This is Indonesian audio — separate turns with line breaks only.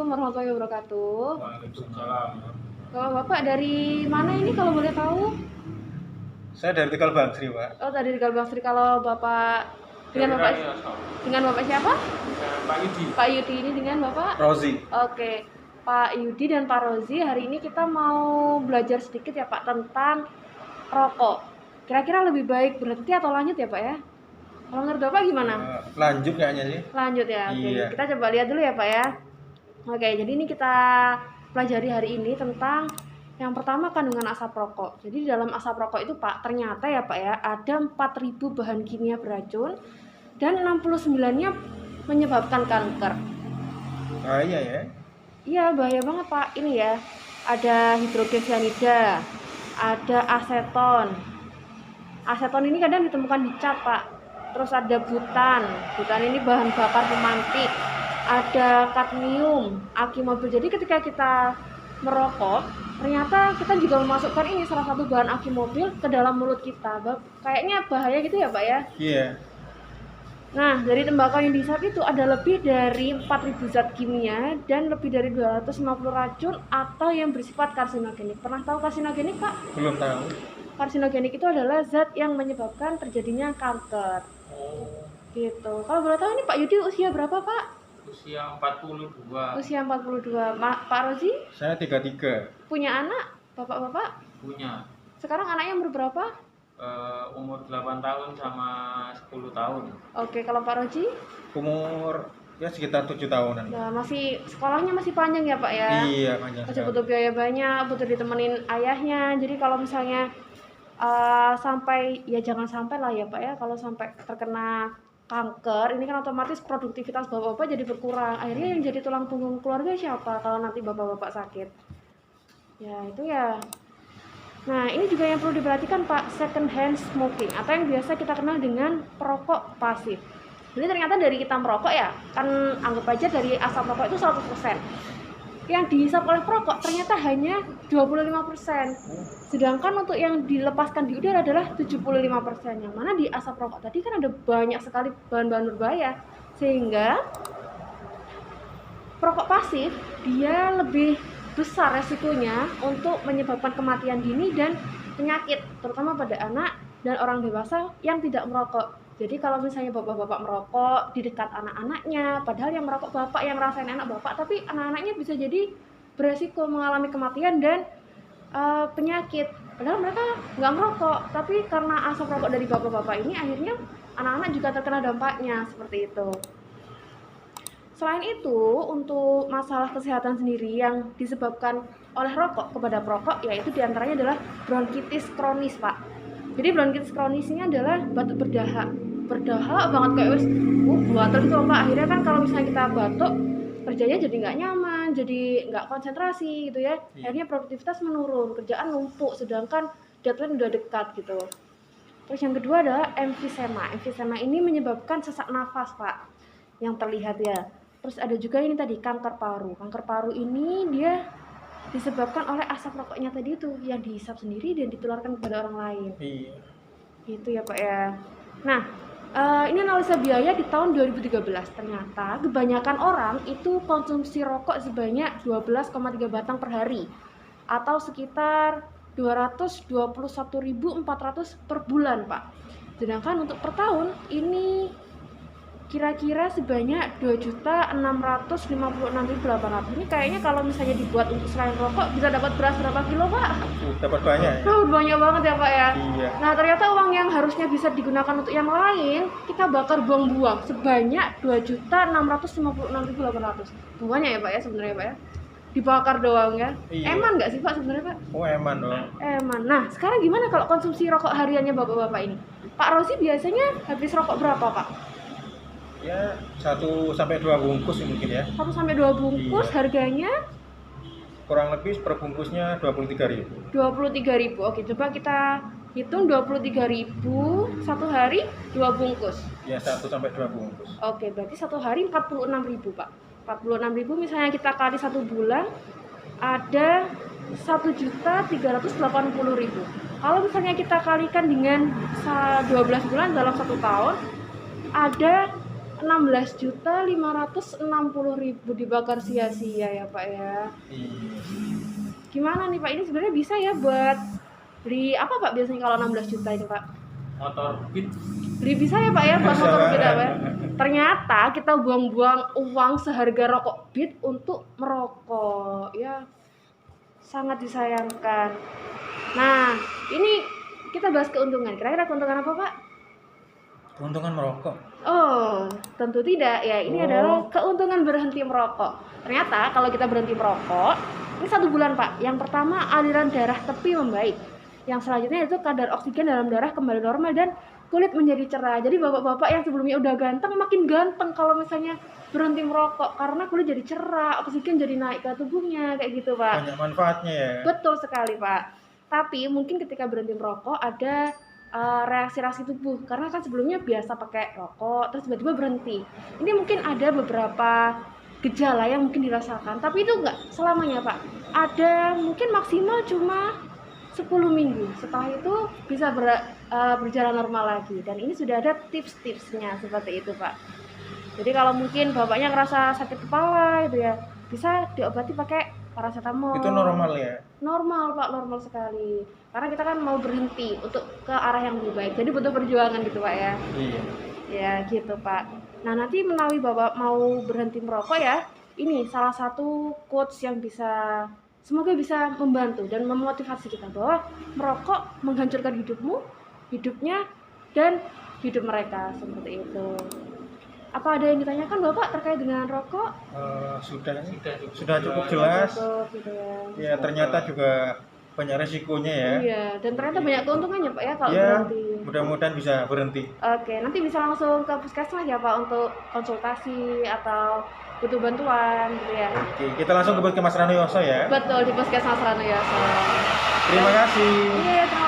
warahmatullahi wabarakatuh.
Waalaikumsalam.
Bapak dari mana ini kalau boleh tahu?
Saya dari Tegal Bangsri, Pak.
Oh, tadi di Galbangsri. Kalau Bapak dengan Bapak siapa?
Pak Yudi.
Pak Yudi ini dengan Bapak?
Rozi.
Oke. Pak Yudi dan Pak Rozi, hari ini kita mau belajar sedikit ya Pak tentang rokok. Kira-kira lebih baik berhenti atau lanjut ya Pak ya? Kalau menurut Bapak gimana?
Lanjut kayaknya sih.
Lanjut ya. Oke.
Iya.
Kita coba lihat dulu ya Pak ya. Oke, jadi ini kita pelajari hari ini tentang yang pertama kandungan asap rokok. Jadi di dalam asap rokok itu Pak, ternyata ya Pak ya, ada 4.000 bahan kimia beracun dan 69-nya menyebabkan kanker.
Bahaya ya.
Iya, bahaya banget Pak. Ini ya, ada hidrogen cyanida, ada aseton. Aseton ini kadang ditemukan di cat Pak. Terus ada butan. Butan ini bahan bakar pemantik. Ada kadmium, aki mobil. Jadi ketika kita merokok, ternyata kita juga memasukkan ini salah satu bahan aki mobil ke dalam mulut kita. Kayaknya bahaya gitu ya Pak ya?
Iya.
Nah, dari tembakau yang dihisap itu ada lebih dari 4.000 zat kimia dan lebih dari 250 racun atau yang bersifat karsinogenik. Pernah tahu karsinogenik Pak?
Belum tahu.
Karsinogenik itu adalah zat yang menyebabkan terjadinya kanker. Gitu. Kalau boleh tahu ini Pak Yudi usia berapa Pak?
Usia 42.
Usia 42. Pak Rozi?
Saya 33.
Punya anak? Bapak-bapak?
Punya
Sekarang anaknya umur berapa?
umur 8 tahun sama 10 tahun.
Oke, kalau Pak Roji?
Umur ya sekitar 7 tahunan.
Nah, masih sekolahnya masih panjang ya Pak ya?
Iya, panjang
Masih
sekali.
butuh biaya banyak, butuh ditemenin ayahnya. Jadi kalau misalnya sampai, ya jangan sampai lah ya Pak ya, kalau sampai terkena kanker, ini kan otomatis produktivitas bapak-bapak jadi berkurang. Akhirnya yang jadi tulang punggung keluarga siapa kalau nanti bapak-bapak sakit? Ya itu ya. Nah, ini juga yang perlu diperhatikan Pak, second hand smoking atau yang biasa kita kenal dengan perokok pasif. Jadi ternyata dari kita merokok ya, kan anggap aja dari asap rokok itu 100%. Yang dihisap oleh perokok ternyata hanya 25%. Sedangkan untuk yang dilepaskan di udara adalah 75%. Yang mana di asap rokok tadi kan ada banyak sekali bahan-bahan berbahaya. Sehingga perokok pasif dia lebih besar resikonya untuk menyebabkan kematian dini dan penyakit, terutama pada anak dan orang dewasa yang tidak merokok. Jadi kalau misalnya bapak-bapak merokok di dekat anak-anaknya, padahal yang merokok bapak yang ngerasain anak bapak, tapi anak-anaknya bisa jadi beresiko mengalami kematian dan penyakit. Padahal mereka nggak merokok, tapi karena asap rokok dari bapak-bapak ini akhirnya anak-anak juga terkena dampaknya seperti itu. Selain itu, untuk masalah kesehatan sendiri yang disebabkan oleh rokok kepada perokok, yaitu diantaranya adalah bronkitis kronis, Pak. Jadi bronkitis kronis ini adalah batuk berdahak banget kayak wes, batuk gitu Pak. Akhirnya kan kalau misalnya kita batuk, kerjanya jadi nggak nyaman, jadi nggak konsentrasi gitu ya. Akhirnya produktivitas menurun, kerjaan numpuk, sedangkan deadline udah dekat gitu. Terus yang kedua adalah emfisema. Emfisema ini menyebabkan sesak nafas, Pak, yang terlihat ya. Terus ada juga ini tadi kanker paru. Kanker paru ini dia disebabkan oleh asap rokoknya tadi itu yang dihisap sendiri dan ditularkan kepada orang lain.
Iya.
Gitu ya Pak ya. Nah, ini analisa biaya di tahun 2013. Ternyata kebanyakan orang itu konsumsi rokok sebanyak 12,3 batang per hari atau sekitar 221.400 per bulan, Pak. Sedangkan untuk per tahun ini kira-kira sebanyak 2.656.800. Ini kayaknya kalau misalnya dibuat untuk selain rokok bisa dapat beras berapa kilo Pak?
Dapat banyak ya?
Banyak banget ya Pak ya.
Iya.
Nah ternyata uang yang harusnya bisa digunakan untuk yang lain kita bakar buang-buang sebanyak 2.656.800. Banyak ya Pak ya sebenarnya Pak ya? Dibakar doang ya.
Iya.
Eman nggak sih Pak sebenarnya Pak?
Oh, eman dong.
Eman. Nah sekarang gimana kalau konsumsi rokok hariannya bapak-bapak ini? Pak Rosi biasanya habis rokok berapa Pak?
Ya 1 sampai 2 bungkus mungkin ya.
1 sampai 2 bungkus.
Iya.
Harganya
Kurang lebih per bungkusnya 23.000.
23.000. Oke, coba kita hitung 23.000 satu hari 2 bungkus.
Ya 1 sampai 2 bungkus.
Oke, berarti satu hari 46.000 Pak. 46.000 misalnya kita kali 1 bulan ada 1.380.000. Kalau misalnya kita kalikan dengan 12 bulan dalam 1 tahun ada 16.560.000 dibakar sia-sia ya Pak ya.
Iya.
Gimana nih Pak, ini sebenarnya bisa ya buat beli apa Pak biasanya kalau 16 juta ini Pak?
Motor Beat.
Beli bisa ya Pak ya buat
Bisa,
motor
Pak.
Beat apa ya? Ternyata kita buang-buang uang seharga rokok Beat untuk merokok ya, sangat disayangkan. Nah ini kita bahas keuntungan, kira-kira keuntungan apa Pak?
Keuntungan merokok.
Oh, tentu tidak ya. Ini
Oh.
adalah keuntungan berhenti merokok. Ternyata kalau kita berhenti merokok, ini 1 bulan Pak. Yang pertama aliran darah tepi membaik. Yang selanjutnya itu kadar oksigen dalam darah kembali normal dan kulit menjadi cerah. Jadi bapak-bapak yang sebelumnya udah ganteng makin ganteng kalau misalnya berhenti merokok karena kulit jadi cerah, oksigen jadi naik ke tubuhnya kayak gitu Pak.
Banyak manfaatnya ya.
Betul sekali Pak. Tapi mungkin ketika berhenti merokok ada reaksi-reaksi tubuh karena kan sebelumnya biasa pakai rokok terus tiba-tiba berhenti. Ini mungkin ada beberapa gejala yang mungkin dirasakan, tapi itu enggak selamanya Pak. Ada mungkin maksimal cuma 10 minggu. Setelah itu bisa berjalan normal lagi. Dan ini sudah ada tips-tipsnya seperti itu Pak. Jadi kalau mungkin bapaknya ngerasa sakit kepala gitu ya, bisa diobati pakai paracetamol.
Itu normal ya.
Normal Pak, normal sekali. Karena kita kan mau berhenti untuk ke arah yang lebih baik. Jadi butuh perjuangan gitu Pak ya.
Iya.
Ya gitu Pak. Nah nanti menawi Bapak mau berhenti merokok ya, ini salah satu quotes yang bisa, semoga bisa membantu dan memotivasi kita bahwa merokok menghancurkan hidupmu, hidupnya, dan hidup mereka seperti itu. Apa ada yang ditanyakan Bapak terkait dengan rokok?
Sudah cukup jelas.
Cukup, gitu ya.
Ya ternyata juga banyak resikonya ya.
Iya, dan ternyata banyak keuntungannya Pak ya kalau
Ya,
berhenti.
mudah-mudahan bisa berhenti.
Oke, nanti bisa langsung ke puskesmas ya Pak untuk konsultasi atau butuh bantuan gitu ya.
Oke, kita langsung ke Mas Ranoyoso ya.
Betul, di puskesmas Ranoyoso.
Terima kasih.
Iya, terima